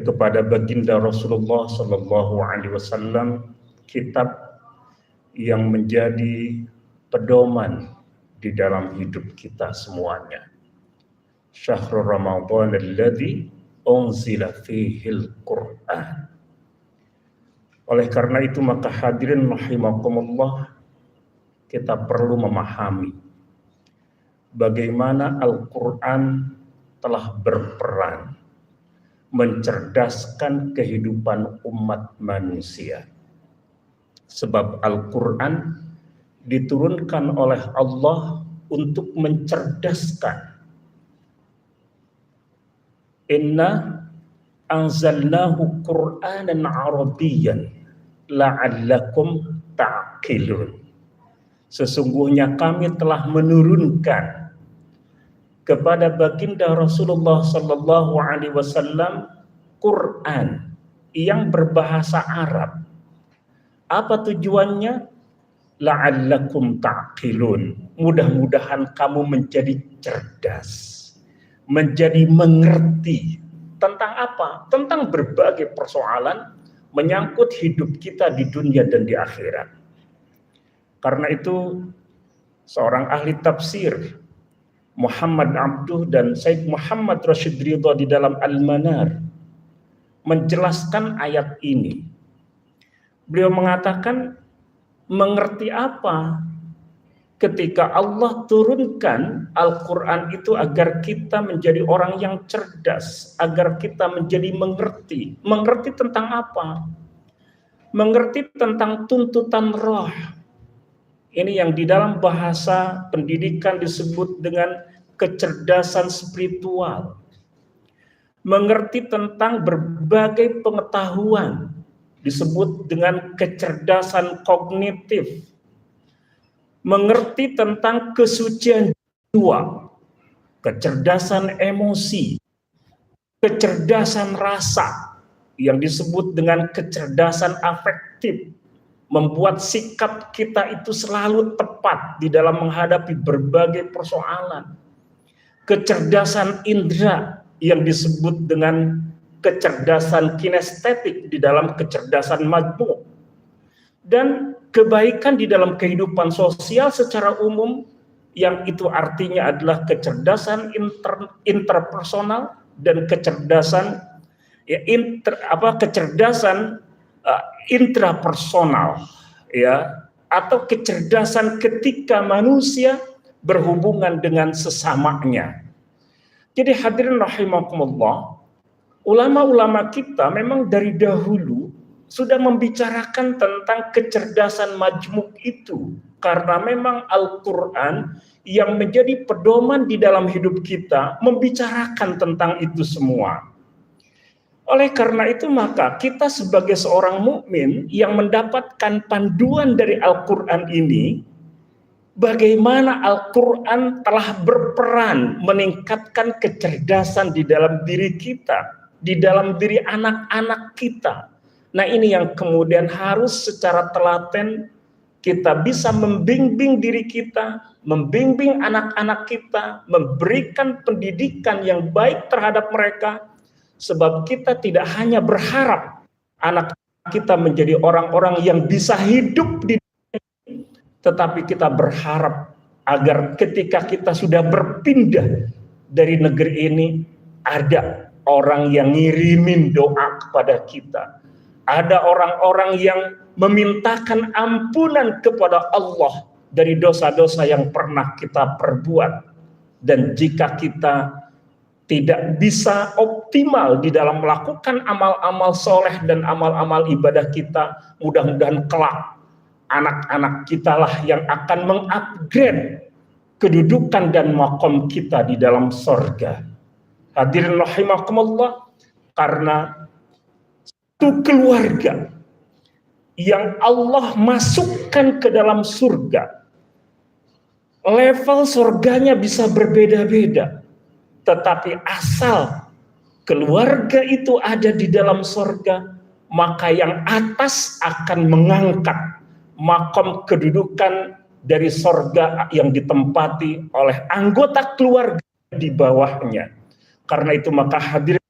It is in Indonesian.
kepada baginda Rasulullah Sallallahu Alaihi Wasallam, kitab yang menjadi pedoman di dalam hidup kita semuanya. Syahrul Ramadan alladzi unzila fihil Qur'an. Oleh karena itu maka hadirin rahimakumullah, kita perlu memahami bagaimana Al-Quran telah berperan mencerdaskan kehidupan umat manusia. Sebab Al-Quran diturunkan oleh Allah untuk mencerdaskan. Inna anzalnahu Qur'anan Arabiyyan la'allakum ta'qilun. Sesungguhnya kami telah menurunkan kepada baginda Rasulullah Sallallahu Alaihi Wasallam Quran yang berbahasa Arab. Apa tujuannya? La'allakum ta'qilun. Mudah-mudahan kamu menjadi cerdas, menjadi mengerti tentang apa? Tentang berbagai persoalan menyangkut hidup kita di dunia dan di akhirat. Karena itu seorang ahli tafsir Muhammad Abduh dan Said Muhammad Rashid Ridha di dalam Al-Manar menjelaskan ayat ini. Beliau mengatakan, mengerti apa ketika Allah turunkan Al-Quran itu agar kita menjadi orang yang cerdas, agar kita menjadi mengerti. Mengerti tentang apa? Mengerti tentang tuntutan roh. Ini yang di dalam bahasa pendidikan disebut dengan kecerdasan spiritual. Mengerti tentang berbagai pengetahuan disebut dengan kecerdasan kognitif. Mengerti tentang kesucian jiwa, kecerdasan emosi, kecerdasan rasa yang disebut dengan kecerdasan afektif, membuat sikap kita itu selalu tepat di dalam menghadapi berbagai persoalan. Kecerdasan indera yang disebut dengan kecerdasan kinestetik di dalam kecerdasan majmuk. Dan kebaikan di dalam kehidupan sosial secara umum, yang itu artinya adalah kecerdasan interpersonal dan kecerdasan kecerdasan intrapersonal, ya, atau kecerdasan ketika manusia berhubungan dengan sesamanya. Jadi hadirin rahimakumullah, ulama-ulama kita memang dari dahulu sudah membicarakan tentang kecerdasan majmuk itu, karena memang Al-Quran yang menjadi pedoman di dalam hidup kita membicarakan tentang itu semua. Oleh karena itu maka kita sebagai seorang mukmin yang mendapatkan panduan dari Al-Quran ini, bagaimana Al-Quran telah berperan meningkatkan kecerdasan di dalam diri kita, di dalam diri anak-anak kita. Nah ini yang kemudian harus secara telaten kita bisa membimbing diri kita, membimbing anak-anak kita, memberikan pendidikan yang baik terhadap mereka. Sebab kita tidak hanya berharap anak kita menjadi orang-orang yang bisa hidup di dunia, tetapi kita berharap agar ketika kita sudah berpindah dari negeri ini, ada orang yang ngirimin doa kepada kita. Ada orang-orang yang memintakan ampunan kepada Allah dari dosa-dosa yang pernah kita perbuat. Dan jika kita tidak bisa optimal di dalam melakukan amal-amal soleh dan amal-amal ibadah kita, mudah-mudahan kelak anak-anak kita lah yang akan mengupgrade kedudukan dan makom kita di dalam surga. Hadirin rahimakumullah, karena satu keluarga yang Allah masukkan ke dalam surga, level surganya bisa berbeda-beda. Tetapi asal keluarga itu ada di dalam surga, maka yang atas akan mengangkat makom kedudukan dari surga yang ditempati oleh anggota keluarga di bawahnya. Karena itu maka hadirin